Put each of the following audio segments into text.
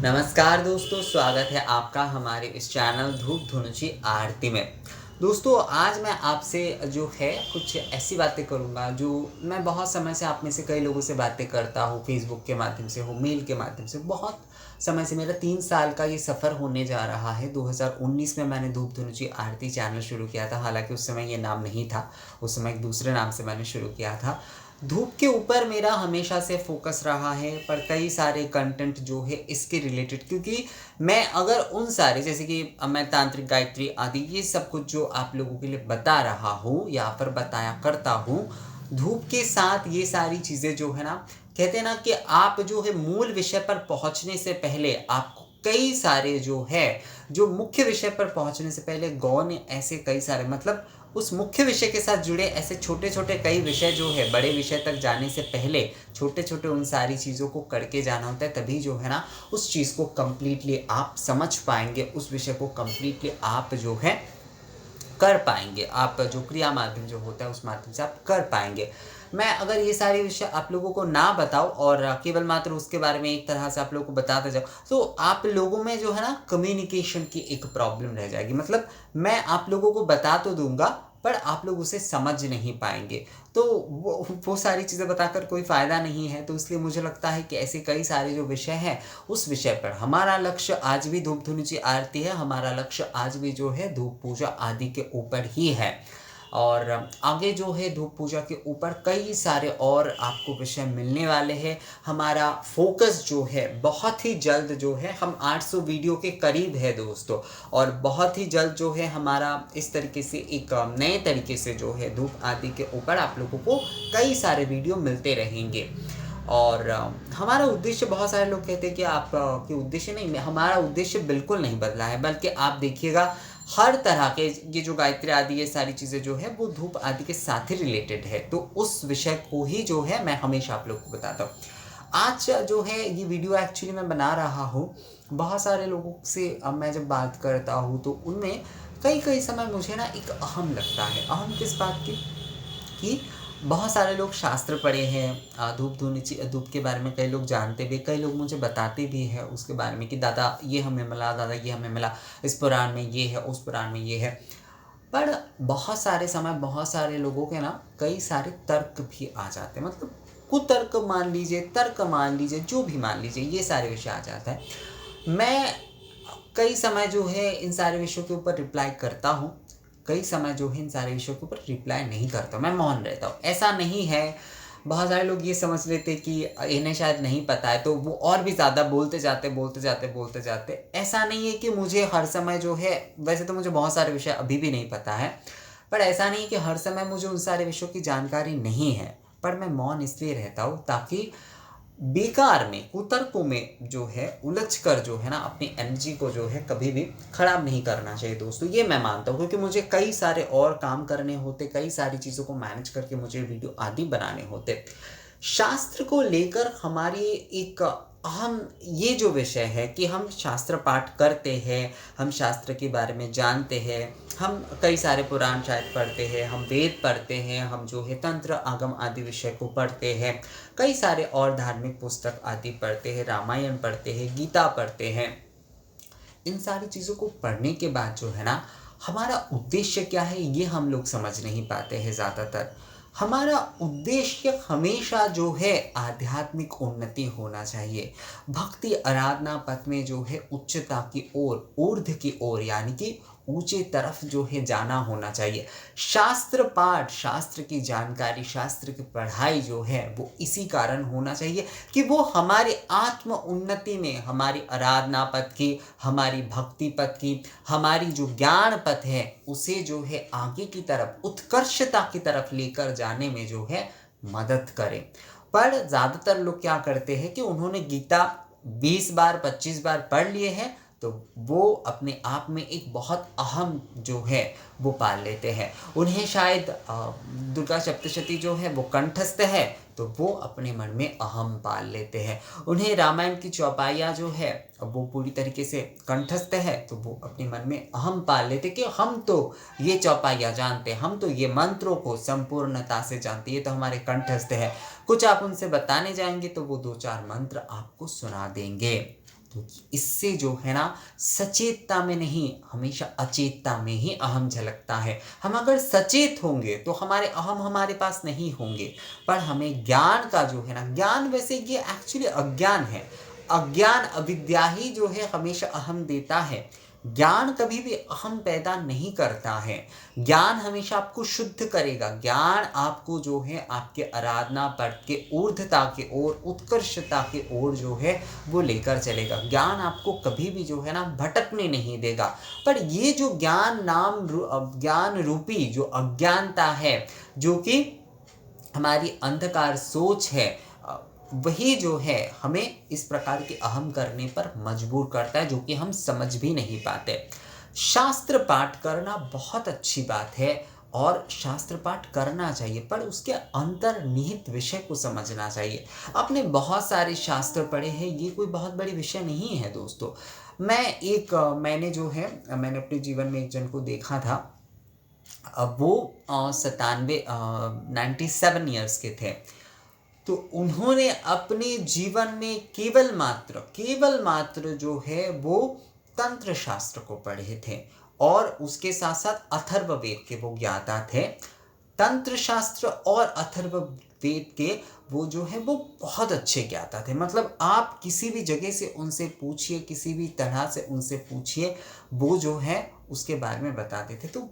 नमस्कार दोस्तों, स्वागत है आपका हमारे इस चैनल धूप धुनुची आरती में। दोस्तों, आज मैं आपसे जो है कुछ ऐसी बातें करूँगा जो मैं बहुत समय से आप में से कई लोगों से बातें करता हूँ, फेसबुक के माध्यम से हो, मेल के माध्यम से। बहुत समय से मेरा 3 साल का ये सफ़र होने जा रहा है। 2019 में मैंने धूप धुनुची आरती चैनल शुरू किया था, हालाँकि उस समय ये नाम नहीं था, उस समय एक दूसरे नाम से मैंने शुरू किया था। धूप के ऊपर मेरा हमेशा से फोकस रहा है, पर कई सारे कंटेंट जो है इसके रिलेटेड, क्योंकि मैं अगर उन सारे जैसे कि मैं तांत्रिक गायत्री आदि ये सब कुछ जो आप लोगों के लिए बता रहा हूँ या फिर बताया करता हूँ, धूप के साथ ये सारी चीज़ें जो है ना, कहते हैं ना कि आप जो है मूल विषय पर पहुँचने से पहले आपको कई सारे जो है जो मुख्य विषय पर पहुँचने से पहले गौण ऐसे कई सारे मतलब उस मुख्य विषय के साथ जुड़े ऐसे छोटे-छोटे कई विषय जो है बड़े विषय तक जाने से पहले छोटे-छोटे उन सारी चीज़ों को करके जाना होता है, तभी जो है ना उस चीज़ को कंप्लीटली आप समझ पाएँगे, उस विषय को कंप्लीटली आप जो है कर पाएँगे। आप जो क्रिया माध्यम जो होता है उस माध्यम से आप कर पाएँगे। मैं अगर ये सारे विषय आप लोगों को ना बताऊँ और केवल मात्र उसके बारे में एक तरह से आप लोगों को बताता जाऊँ, तो आप लोगों में जो है ना कम्युनिकेशन की एक प्रॉब्लम रह जाएगी। मतलब मैं आप लोगों को बता तो दूँगा, पर आप लोग उसे समझ नहीं पाएँगे। तो वो सारी चीज़ें बताकर कोई फ़ायदा नहीं है, तो इसलिए मुझे लगता है कि ऐसे कई सारे जो विषय हैं, उस विषय पर हमारा लक्ष्य आज भी धूप धुनुची आरती है, हमारा लक्ष्य आज भी जो है धूप पूजा आदि के ऊपर ही है। और आगे जो है धूप पूजा के ऊपर कई सारे और आपको विषय मिलने वाले हैं। हमारा फ़ोकस जो है बहुत ही जल्द जो है हम 800 वीडियो के करीब है दोस्तों, और बहुत ही जल्द जो है हमारा इस तरीके से एक नए तरीके से जो है धूप आदि के ऊपर आप लोगों को कई सारे वीडियो मिलते रहेंगे। और हमारा उद्देश्य, बहुत सारे लोग कहते हैं कि आप के उद्देश्य नहीं, हमारा उद्देश्य बिल्कुल नहीं बदला है, बल्कि आप देखिएगा हर तरह के ये जो गायत्री आदि ये सारी चीज़ें जो है वो धूप आदि के साथ ही रिलेटेड है, तो उस विषय को ही जो है मैं हमेशा आप लोग को बताता हूँ। आज जो है ये वीडियो एक्चुअली मैं बना रहा हूँ, बहुत सारे लोगों से अब मैं जब बात करता हूँ तो उनमें कई समय मुझे ना एक अहम लगता है। अहम किस बात की? कि बहुत सारे लोग शास्त्र पढ़े हैं, धूप धुनुची धूप के बारे में कई लोग जानते भी, कई लोग मुझे बताते भी हैं उसके बारे में कि दादा ये हमें मिला, दादा ये हमें मिला, इस पुराण में ये है, उस पुराण में ये है। पर बहुत सारे समय बहुत सारे लोगों के ना कई सारे तर्क भी आ जाते हैं, मतलब कुतर्क मान लीजिए, तर्क मान लीजिए, जो भी मान लीजिए, ये सारे विषय आ जाता है। मैं कई समय जो है इन सारे विषयों के ऊपर रिप्लाई करता हूँ, कई समय जो है इन सारे विषयों के ऊपर रिप्लाई नहीं करता, मैं मौन रहता हूँ। ऐसा नहीं है, बहुत सारे लोग ये समझ लेते कि इन्हें शायद नहीं पता है, तो वो और भी ज़्यादा बोलते जाते, बोलते जाते, बोलते जाते। ऐसा नहीं है कि मुझे हर समय जो है, वैसे तो मुझे बहुत सारे विषय अभी भी नहीं पता है, पर ऐसा नहीं कि हर समय मुझे उन सारे विषयों की जानकारी नहीं है, पर मैं मौन इसलिए रहता हूँ ताकि बेकार में, कुतर्कों में जो है उलझ कर जो है ना अपनी एनर्जी को जो है कभी भी खराब नहीं करना चाहिए दोस्तों, ये मैं मानता हूँ। क्योंकि मुझे कई सारे और काम करने होते, कई सारी चीज़ों को मैनेज करके मुझे वीडियो आदि बनाने होते। शास्त्र को लेकर हमारी एक अहम ये जो विषय है कि हम शास्त्र पाठ करते हैं, हम शास्त्र के बारे में जानते हैं, हम कई सारे पुराण शायद पढ़ते हैं, हम वेद पढ़ते हैं, हम जो है तंत्र आगम आदि विषय को पढ़ते हैं, कई सारे और धार्मिक पुस्तक आदि पढ़ते हैं, रामायण पढ़ते हैं, गीता पढ़ते हैं। इन सारी चीज़ों को पढ़ने के बाद जो है ना हमारा उद्देश्य क्या है ये हम लोग समझ नहीं पाते हैं ज़्यादातर। हमारा उद्देश्य हमेशा जो है आध्यात्मिक उन्नति होना चाहिए, भक्ति आराधना पथ में जो है उच्चता की ओर, ऊर्ध्व की ओर, यानी कि ऊंचे तरफ जो है जाना होना चाहिए। शास्त्र पाठ, शास्त्र की जानकारी, शास्त्र की पढ़ाई जो है वो इसी कारण होना चाहिए कि वो हमारी आत्म उन्नति में, हमारी आराधना पथ की, हमारी भक्ति पथ की, हमारी जो ज्ञान पथ है उसे जो है आगे की तरफ, उत्कर्षता की तरफ लेकर जाने में जो है मदद करे। पर ज़्यादातर लोग क्या करते हैं कि उन्होंने गीता 20 बार 25 बार पढ़ लिए हैं, तो वो अपने आप में एक बहुत अहम जो है वो पाल लेते हैं। उन्हें शायद दुर्गा सप्तशती जो है वो कंठस्थ है, तो वो अपने मन में अहम पाल लेते हैं। उन्हें रामायण की चौपाइयाँ जो है वो पूरी तरीके से कंठस्थ है, तो वो अपने मन में अहम पाल लेते कि हम तो ये चौपाइयाँ जानते हैं, हम तो ये मंत्रों को संपूर्णता से जानते, ये तो हमारे कंठस्थ है। कुछ आप उनसे बताने जाएंगे तो वो 2-4 मंत्र आपको सुना देंगे। तो इससे जो है ना सचेतता में नहीं, हमेशा अचेतता में ही अहम झलकता है। हम अगर सचेत होंगे तो हमारे अहम हमारे पास नहीं होंगे, पर हमें ज्ञान का जो है ना, ज्ञान वैसे ये एक्चुअली अज्ञान है। अज्ञान अविद्या ही जो है हमेशा अहम देता है। ज्ञान कभी भी अहम पैदा नहीं करता है। ज्ञान हमेशा आपको शुद्ध करेगा। ज्ञान आपको जो है आपके आराधना पद के ऊर्ध्वता के ओर, उत्कर्षता के ओर जो है वो लेकर चलेगा। ज्ञान आपको कभी भी जो है ना भटकने नहीं देगा। पर ये जो ज्ञान रूपी जो अज्ञानता है, जो कि हमारी अंधकार सोच है, वही जो है हमें इस प्रकार के अहम करने पर मजबूर करता है, जो कि हम समझ भी नहीं पाते। शास्त्र पाठ करना बहुत अच्छी बात है और शास्त्र पाठ करना चाहिए, पर उसके अंतर्निहित विषय को समझना चाहिए। आपने बहुत सारे शास्त्र पढ़े हैं, ये कोई बहुत बड़ी विषय नहीं है दोस्तों। मैंने अपने जीवन में एक जन को देखा था। अब वो 97 ईयर्स के थे। तो उन्होंने अपने जीवन में केवल मात्र जो है वो तंत्र शास्त्र को पढ़े थे, और उसके साथ साथ अथर्ववेद के वो ज्ञाता थे। तंत्र शास्त्र और अथर्ववेद के वो जो है वो बहुत अच्छे ज्ञाता थे। मतलब आप किसी भी जगह से उनसे पूछिए, किसी भी तरह से उनसे पूछिए, वो जो है उसके बारे में बताते थे। तो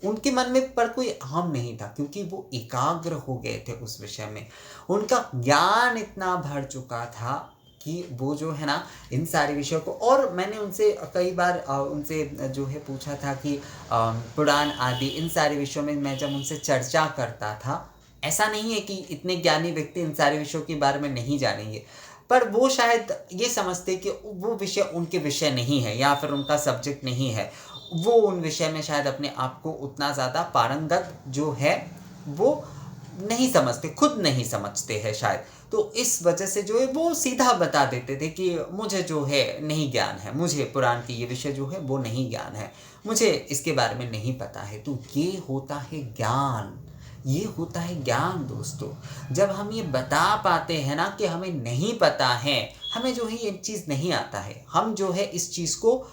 उनके मन में पर कोई अहम नहीं था, क्योंकि वो एकाग्र हो गए थे उस विषय में। उनका ज्ञान इतना भर चुका था कि वो जो है ना इन सारे विषयों को, और मैंने उनसे कई बार उनसे जो है पूछा था कि पुराण आदि इन सारे विषयों में मैं जब उनसे चर्चा करता था, ऐसा नहीं है कि इतने ज्ञानी व्यक्ति इन सारे विषयों के बारे में नहीं जानेंगे, पर वो शायद ये समझते कि वो विषय उनके विषय नहीं है, या फिर उनका सब्जेक्ट नहीं है। वो उन विषय में शायद अपने आप को उतना ज़्यादा पारंगत जो है वो नहीं समझते, खुद नहीं समझते हैं शायद। तो इस वजह से जो है वो सीधा बता देते थे कि मुझे जो है नहीं ज्ञान है, मुझे पुराण की ये विषय जो है वो नहीं ज्ञान है, मुझे इसके बारे में नहीं पता है। तो ये होता है ज्ञान, ये होता है ज्ञान दोस्तों। जब हम ये बता पाते हैं ना कि हमें नहीं पता है, हमें जो है ये चीज़ नहीं आता है, हम जो है इस चीज़ को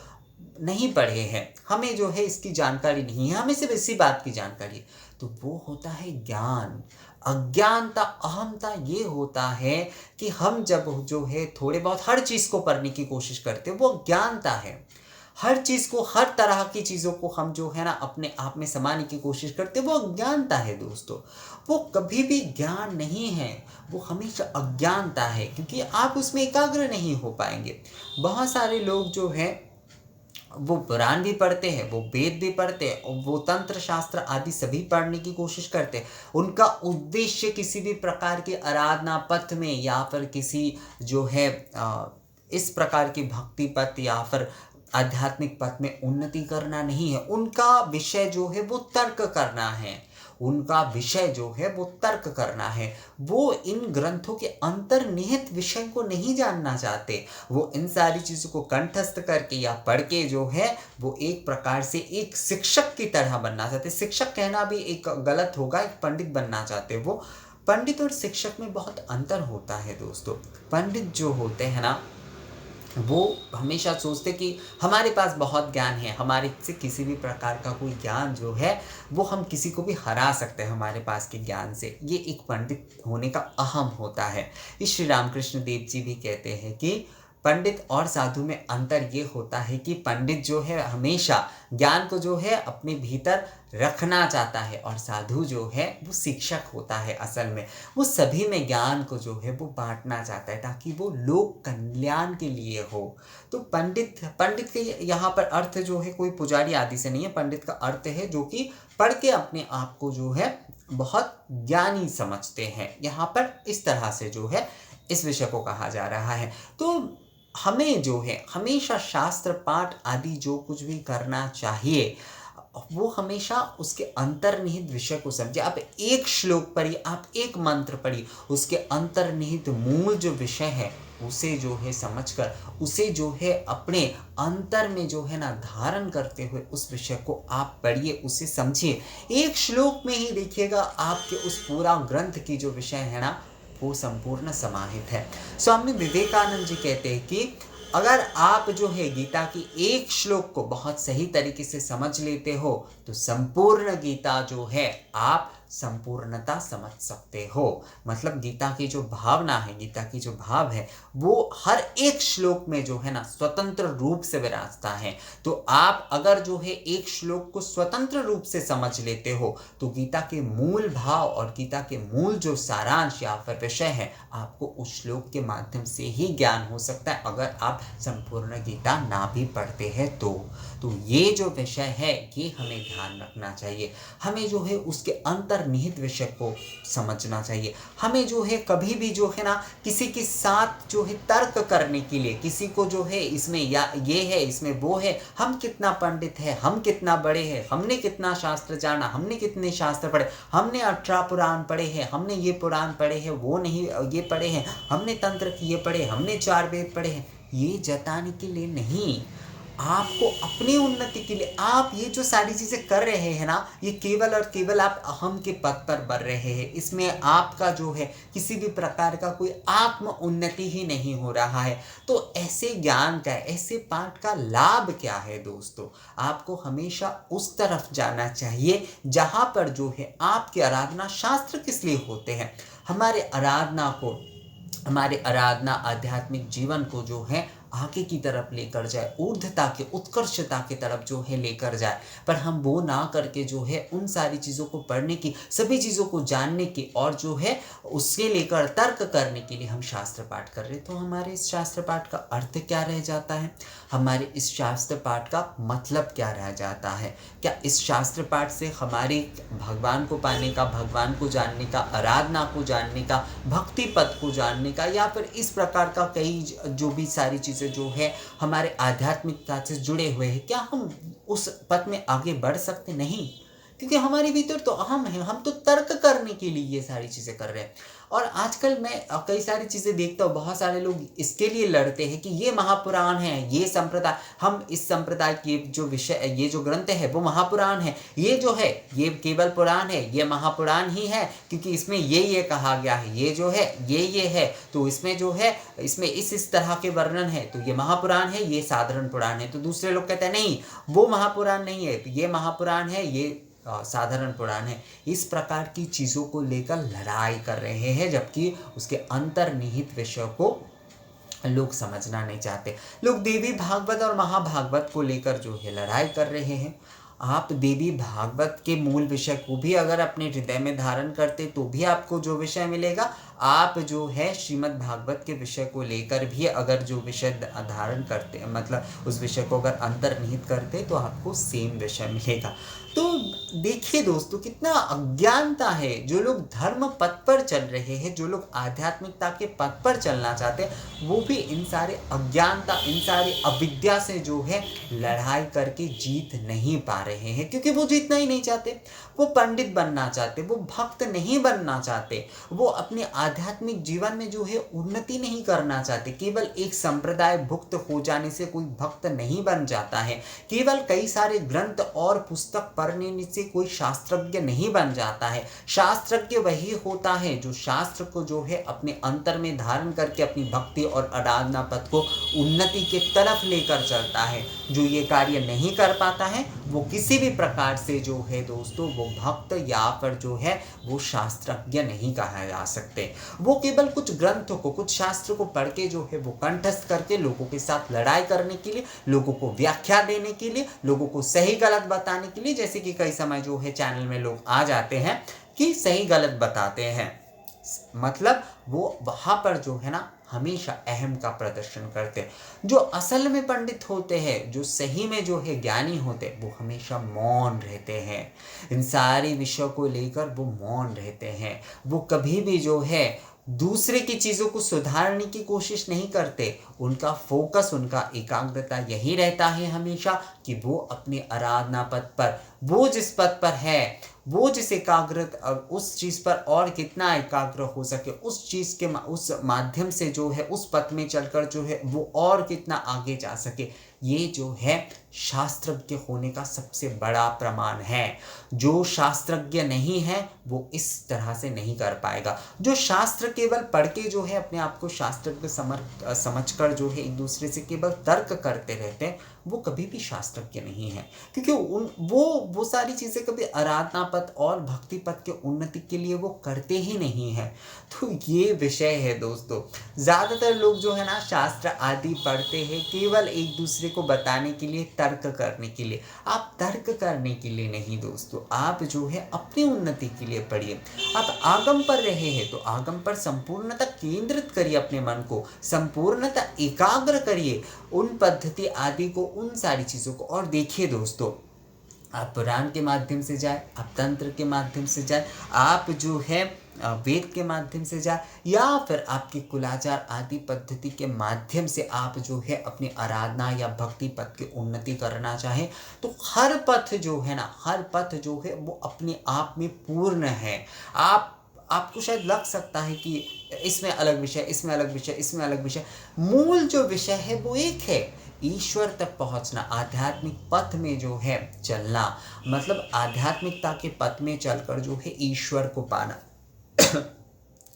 नहीं पढ़े हैं, हमें जो है इसकी जानकारी नहीं है, हमें सिर्फ इसी बात की जानकारी है, तो वो होता है ज्ञान। अज्ञानता, अहमता ये होता है कि हम जब जो है थोड़े बहुत हर चीज़ को पढ़ने की कोशिश करते हैं, वो अज्ञानता है। हर चीज़ को, हर तरह की चीज़ों को हम जो है ना अपने आप में समाने की कोशिश करते हैं, वो अज्ञानता है दोस्तों। वो कभी भी ज्ञान नहीं है, वो हमेशा अज्ञानता है, क्योंकि आप उसमें एकाग्र नहीं हो पाएंगे। बहुत सारे लोग जो हैं वो पुराण भी पढ़ते हैं, वो वेद भी पढ़ते हैं, और वो तंत्र शास्त्र आदि सभी पढ़ने की कोशिश करते हैं। उनका उद्देश्य किसी भी प्रकार के आराधना पथ में, या फिर किसी जो है इस प्रकार की भक्ति पथ या फिर आध्यात्मिक पथ में उन्नति करना नहीं है। उनका विषय जो है वो तर्क करना है, उनका विषय जो है वो तर्क करना है। वो इन ग्रंथों के अंतर्निहित विषय को नहीं जानना चाहते। वो इन सारी चीज़ों को कंठस्थ करके या पढ़ के जो है वो एक प्रकार से एक शिक्षक की तरह बनना चाहते। शिक्षक कहना भी एक गलत होगा, एक पंडित बनना चाहते। वो पंडित और शिक्षक में बहुत अंतर होता है दोस्तों। पंडित जो होते हैं ना, वो हमेशा सोचते कि हमारे पास बहुत ज्ञान है, हमारे से किसी भी प्रकार का कोई ज्ञान जो है वो हम किसी को भी हरा सकते हैं हमारे पास के ज्ञान से। ये एक पंडित होने का अहम होता है। इस श्री रामकृष्ण देव जी भी कहते हैं कि पंडित और साधु में अंतर ये होता है कि पंडित जो है हमेशा ज्ञान को जो है अपने भीतर रखना चाहता है, और साधु जो है वो शिक्षक होता है। असल में वो सभी में ज्ञान को जो है वो बांटना चाहता है, ताकि वो लोक कल्याण के लिए हो। तो पंडित के यहाँ पर अर्थ जो है कोई पुजारी आदि से नहीं है। पंडित का अर्थ है जो कि पढ़ के अपने आप को जो है बहुत ज्ञानी समझते हैं। यहाँ पर इस तरह से जो है इस विषय को कहा जा रहा है। तो हमें जो है हमेशा शास्त्र पाठ आदि जो कुछ भी करना चाहिए, वो हमेशा उसके अंतर्निहित विषय को समझे। आप एक श्लोक पढ़िए, आप एक मंत्र पढ़िए, उसके अंतर्निहित मूल जो विषय है उसे जो है समझकर, उसे जो है अपने अंतर में जो है ना धारण करते हुए उस विषय को आप पढ़िए, उसे समझिए। एक श्लोक में ही देखिएगा आपके उस पूरा ग्रंथ की जो विषय है ना वो संपूर्ण समाहित है। स्वामी विवेकानंद जी कहते हैं कि अगर आप जो है गीता की एक श्लोक को बहुत सही तरीके से समझ लेते हो तो संपूर्ण गीता जो है आप संपूर्णता समझ सकते हो। मतलब गीता की जो भावना है, गीता की जो भाव है, वो हर एक श्लोक में जो है ना स्वतंत्र रूप से विराजता है। तो आप अगर जो है एक श्लोक को स्वतंत्र रूप से समझ लेते हो तो गीता के मूल भाव और गीता के मूल जो सारांश या फिर विषय है आपको उस श्लोक के माध्यम से ही ज्ञान हो सकता है, अगर आप संपूर्ण गीता ना भी पढ़ते हैं तो ये जो विषय है ये हमें ध्यान रखना चाहिए। हमें जो है उसके अंतर्निहित विषय को समझना चाहिए। हमें जो है कभी भी जो है ना किसी के साथ जो है तर्क करने के लिए, किसी को जो है इसमें या ये है इसमें वो है, हम कितना पंडित है, हम कितना बड़े हैं, हमने कितना शास्त्र जाना, हमने कितने शास्त्र पढ़े, हमने 18 पुराण पढ़े हैं, हमने ये पुराण पढ़े हैं, वो नहीं ये पढ़े हैं, हमने तंत्र ये पढ़े, हमने 4 वेद पढ़े हैं, ये जताने के लिए नहीं, आपको अपनी उन्नति के लिए आप ये जो सारी चीजें कर रहे हैं ना, ये केवल और केवल आप अहम के पद पर बढ़ रहे हैं। इसमें आपका जो है किसी भी प्रकार का कोई आत्म उन्नति ही नहीं हो रहा है। तो ऐसे ज्ञान का, ऐसे पाठ का लाभ क्या है दोस्तों? आपको हमेशा उस तरफ जाना चाहिए जहां पर जो है आपकी आराधना, शास्त्र किस लिए होते हैं, हमारे आराधना आध्यात्मिक जीवन को जो है आगे की तरफ लेकर जाए, ऊर्ध्वता के, उत्कर्षता की तरफ जो है लेकर जाए। पर हम वो ना करके जो है उन सारी चीज़ों को पढ़ने की, सभी चीज़ों को जानने की और जो है उसके लेकर तर्क करने के लिए हम शास्त्र पाठ कर रहे, तो हमारे इस शास्त्र पाठ का अर्थ क्या रह जाता है? हमारे इस शास्त्र पाठ का मतलब क्या रह जाता है? क्या इस शास्त्र पाठ से हमारे भगवान को पाने का, भगवान को जानने का, आराधना को जानने का, भक्ति पद को जानने का, या फिर इस प्रकार का कई जो भी सारी चीज़ें जो है हमारे आध्यात्मिकता से जुड़े हुए हैं, क्या हम उस पथ में आगे बढ़ सकते? नहीं, क्योंकि हमारे भीतर तो अहम है, हम तो तर्क करने के लिए ये सारी चीज़ें कर रहे हैं। और आजकल मैं कई सारी चीज़ें देखता हूँ, बहुत सारे लोग इसके लिए लड़ते हैं कि ये महापुराण है, ये संप्रदाय, हम इस संप्रदाय की जो विषय, ये जो ग्रंथ है वो महापुराण है, ये जो है ये केवल पुराण है, ये महापुराण ही है क्योंकि इसमें ये कहा गया है, ये जो है ये है, तो इसमें जो है इसमें इस तरह के वर्णन है, तो ये महापुराण है, ये साधारण पुराण है। तो दूसरे लोग कहते हैं नहीं, वो महापुराण नहीं है, ये महापुराण है, ये साधारण पुराण है। इस प्रकार की चीज़ों को लेकर लड़ाई कर रहे हैं, जबकि उसके अंतर्निहित विषय को लोग समझना नहीं चाहते। लोग देवी भागवत और महाभागवत को लेकर जो है लड़ाई कर रहे हैं। आप देवी भागवत के मूल विषय को भी अगर अपने हृदय में धारण करते तो भी आपको जो विषय मिलेगा, आप जो है श्रीमद् भागवत के विषय को लेकर भी अगर जो विषय धारण करते, मतलब उस विषय को अगर अंतर्निहित करते तो आपको सेम विषय मिलेगा। तो देखिए दोस्तों, कितना अज्ञानता है। जो लोग धर्म पथ पर चल रहे हैं, जो लोग आध्यात्मिकता के पथ पर चलना चाहते हैं, वो भी इन सारे अज्ञानता, इन सारी अविद्या से जो है लड़ाई करके जीत नहीं पा रहे हैं, क्योंकि वो जीतना ही नहीं चाहते। वो पंडित बनना चाहते, वो भक्त नहीं बनना चाहते, वो अपने आध्यात्मिक जीवन में जो है उन्नति नहीं करना चाहते। केवल एक संप्रदाय भुक्त हो जाने से कोई भक्त नहीं बन जाता है, केवल कई सारे ग्रंथ और पुस्तक पढ़ने से कोई शास्त्रज्ञ नहीं बन जाता है। शास्त्रज्ञ वही होता है जो शास्त्र को जो है अपने अंतर में धारण करके अपनी भक्ति और आराधना पथ को उन्नति के तरफ लेकर चलता है। जो ये कार्य नहीं कर पाता है वो किसी भी प्रकार से जो है दोस्तों वो भक्त या फिर जो है वो शास्त्रज्ञ नहीं कहा जा सकते। वो केवल कुछ ग्रंथों को, कुछ शास्त्र को पढ़ के जो है वो कंठस्थ करके लोगों के साथ लड़ाई करने के लिए, लोगों को व्याख्या देने के लिए, लोगों को सही गलत बताने के लिए, जैसे कि कई समय जो है चैनल में लोग आ जाते हैं कि सही गलत बताते हैं, मतलब वो वहां पर जो है ना हमेशा अहम का प्रदर्शन करते हैं। जो असल में पंडित होते हैं, जो सही में जो है ज्ञानी होते हैं, वो हमेशा मौन रहते हैं। इन सारे विषयों को लेकर वो मौन रहते हैं। वो कभी भी जो है दूसरे की चीज़ों को सुधारने की कोशिश नहीं करते। उनका फोकस, उनका एकाग्रता यही रहता है हमेशा कि वो अपने आराधना पथ पर, वो जिस पथ पर है वो जिस एकाग्र उस चीज़ पर और कितना एकाग्र हो सके, उस चीज़ के उस माध्यम से जो है उस पथ में चलकर जो है वो और कितना आगे जा सके, ये जो है शास्त्रज्ञ होने का सबसे बड़ा प्रमाण है। जो शास्त्रज्ञ नहीं है वो इस तरह से नहीं कर पाएगा। जो शास्त्र केवल पढ़ के जो है अपने आप को शास्त्रज्ञ समझकर जो है एक दूसरे से केवल तर्क करते रहते हैं, वो कभी भी शास्त्रज्ञ नहीं है, क्योंकि वो सारी चीज़ें कभी आराधना पथ और भक्ति पथ के उन्नति के लिए वो करते ही नहीं है। तो ये विषय है दोस्तों। ज़्यादातर लोग जो है ना शास्त्र आदि पढ़ते हैं केवल एक दूसरे को बताने के लिए, तर्क करने के लिए। आप तर्क करने के लिए नहीं दोस्तों, आप जो है अपनी उन्नति के लिए पढ़िए। आप आगम पर रहे हैं तो आगम पर संपूर्णतः केंद्रित करिए अपने मन को, संपूर्णतः एकाग्र करिए उन पद्धति आदि को, उन सारी चीज़ों को। और देखिए दोस्तों, आप पुराण के माध्यम से जाए, आप तंत्र के माध्यम से जाए, आप जो है वेद के माध्यम से जाए, या फिर आपके कुलाचार आदि पद्धति के माध्यम से आप जो है अपनी आराधना या भक्ति पथ की उन्नति करना चाहें, तो हर पथ जो है ना, हर पथ जो है वो अपने आप में पूर्ण है। आपको शायद लग सकता है कि इसमें अलग विषय, इसमें अलग विषय, इसमें अलग विषय, मूल जो विषय है वो एक है, ईश्वर तक पहुंचना, आध्यात्मिक पथ में जो है चलना, मतलब आध्यात्मिकता के पथ में चलकर जो है ईश्वर को पाना।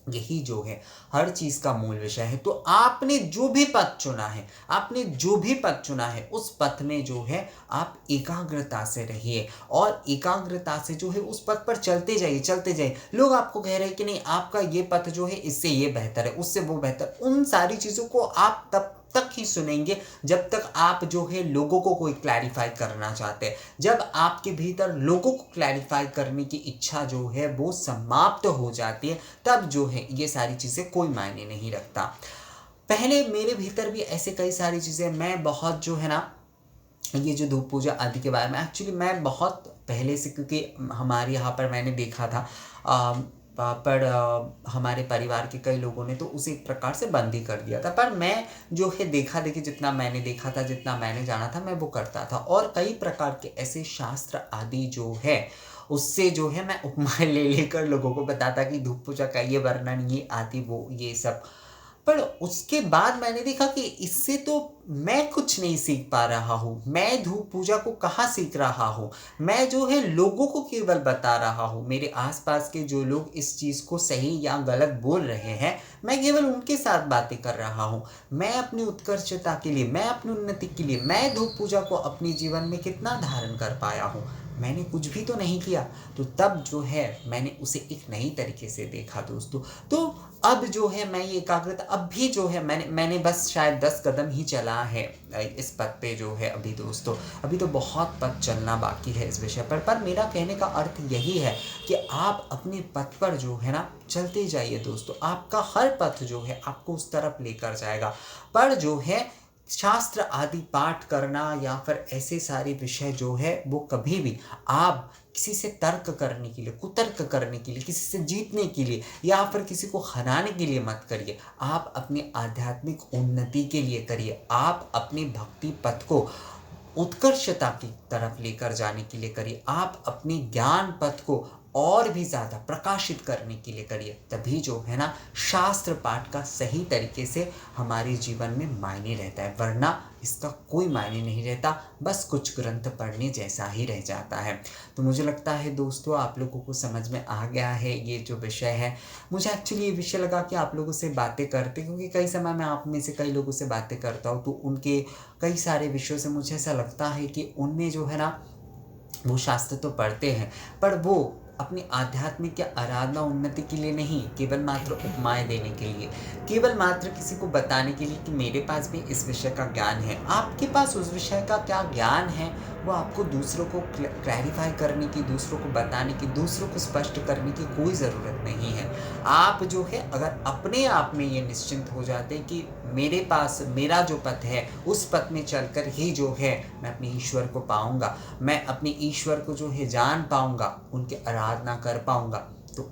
यही जो है हर चीज का मूल विषय है। तो आपने जो भी पथ चुना है, आपने जो भी पथ चुना है, उस पथ में जो है आप एकाग्रता से रहिए और एकाग्रता से जो है उस पथ पर चलते जाइए, चलते जाइए। लोग आपको कह रहे हैं कि नहीं आपका ये पथ जो है इससे ये बेहतर है, उससे वो बेहतर, उन सारी चीजों को आप तब तक ही सुनेंगे जब तक आप जो है लोगों को कोई क्लैरिफाई करना चाहते हैं। जब आपके भीतर लोगों को क्लैरिफाई करने की इच्छा जो है वो समाप्त हो जाती है, तब जो है ये सारी चीज़ें कोई मायने नहीं रखता। पहले मेरे भीतर भी ऐसे कई सारी चीज़ें, मैं बहुत जो है ना ये जो धूप पूजा आदि के बारे में एक्चुअली मैं बहुत पहले से, क्योंकि हमारे यहाँ पर मैंने देखा था पर हमारे परिवार के कई लोगों ने तो उसे एक प्रकार से बंद ही कर दिया था, पर मैं जो है देखा देखी, जितना मैंने देखा था, जितना मैंने जाना था, मैं वो करता था। और कई प्रकार के ऐसे शास्त्र आदि जो है उससे जो है मैं उपमाएं ले लेकर लोगों को बताता कि धूप पूजा का ये वर्णन, ये आदि, वो ये सब। पर उसके बाद मैंने देखा कि इससे तो मैं कुछ नहीं सीख पा रहा हूँ। मैं धूप पूजा को कहाँ सीख रहा हूँ, मैं जो है लोगों को केवल बता रहा हूँ। मेरे आसपास के जो लोग इस चीज़ को सही या गलत बोल रहे हैं, मैं केवल उनके साथ बातें कर रहा हूँ। मैं अपनी उत्कर्षता के लिए, मैं अपनी उन्नति के लिए, मैं धूप पूजा को अपने जीवन में कितना धारण कर पाया हूँ, मैंने कुछ भी तो नहीं किया। तो तब जो है मैंने उसे एक नई तरीके से देखा दोस्तों। तो अब जो है मैं ये एकाग्रता, अब भी जो है मैंने बस शायद 10 कदम ही चला है इस पथ पे जो है अभी दोस्तों। अभी तो बहुत पथ चलना बाकी है इस विषय पर मेरा कहने का अर्थ यही है कि आप अपने पथ पर जो है ना चलते जाइए दोस्तों। आपका हर पथ जो है आपको उस तरफ लेकर जाएगा। पर जो है शास्त्र आदि पाठ करना या फिर ऐसे सारे विषय जो है वो कभी भी आप किसी से तर्क करने के लिए, कुतर्क करने के लिए, किसी से जीतने के लिए या फिर किसी को हराने के लिए मत करिए। आप अपनी आध्यात्मिक उन्नति के लिए करिए। आप अपनी भक्ति पथ को उत्कर्षता की तरफ लेकर जाने के लिए करिए। आप अपने ज्ञान पथ को और भी ज़्यादा प्रकाशित करने के लिए करिए। तभी जो है ना शास्त्र पाठ का सही तरीके से हमारे जीवन में मायने रहता है, वरना इसका कोई मायने नहीं रहता, बस कुछ ग्रंथ पढ़ने जैसा ही रह जाता है। तो मुझे लगता है दोस्तों आप लोगों को समझ में आ गया है ये जो विषय है। मुझे एक्चुअली ये विषय लगा कि आप लोगों से बातें करते, क्योंकि कई समय मैं आप में से कई लोगों से बातें करता हूँ तो उनके कई सारे विषयों से मुझे ऐसा लगता है कि उनमें जो है ना वो शास्त्र तो पढ़ते हैं पर वो अपनी आध्यात्मिक या आराधना उन्नति के लिए नहीं, केवल मात्र उपमाएं देने के लिए, केवल मात्र किसी को बताने के लिए कि मेरे पास भी इस विषय का ज्ञान है। आपके पास उस विषय का क्या ज्ञान है वो आपको दूसरों को क्लैरिफाई करने की, दूसरों को बताने की, दूसरों को स्पष्ट करने की कोई ज़रूरत नहीं है। आप जो है अगर अपने आप में ये निश्चिंत हो जाते हैं कि मेरे पास मेरा जो पथ है उस पथ में चलकर ही जो है मैं अपने ईश्वर को पाऊंगा, मैं अपने ईश्वर को जो है जान पाऊंगा, उनकी आराधना कर पाऊंगा, तो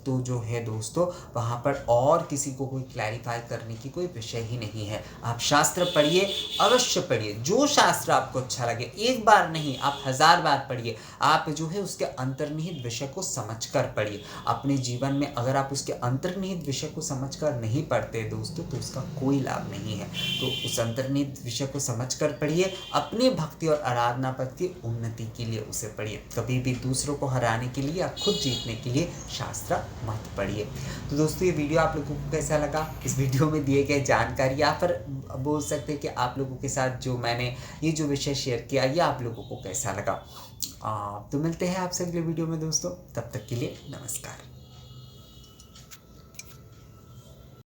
तो जो है दोस्तों वहाँ पर और किसी को कोई क्लैरिफाई करने की कोई विषय ही नहीं है। आप शास्त्र पढ़िए, अवश्य पढ़िए, जो शास्त्र आपको अच्छा लगे, एक बार नहीं आप 1000 बार पढ़िए। आप जो है उसके अंतर्निहित विषय को समझकर पढ़िए। अपने जीवन में अगर आप उसके अंतर्निहित विषय को समझकर नहीं पढ़ते दोस्तों तो उसका कोई लाभ नहीं है। तो उस अंतर्निहित विषय को समझकर पढ़िए, अपने भक्ति और आराधना पद की उन्नति के लिए उसे पढ़िए। कभी भी दूसरों को हराने के लिए या खुद जीतने के लिए शास्त्र मत पढ़िए। तो दोस्तों ये वीडियो आप लोगों को कैसा लगा? इस वीडियो में दिए गए जानकारी या फिर बोल सकते हैं कि आप लोगों के साथ जो मैंने ये जो विषय शेयर किया ये आप लोगों को कैसा लगा? तो मिलते हैं आपसे अगले वीडियो में दोस्तों, तब तक के लिए नमस्कार।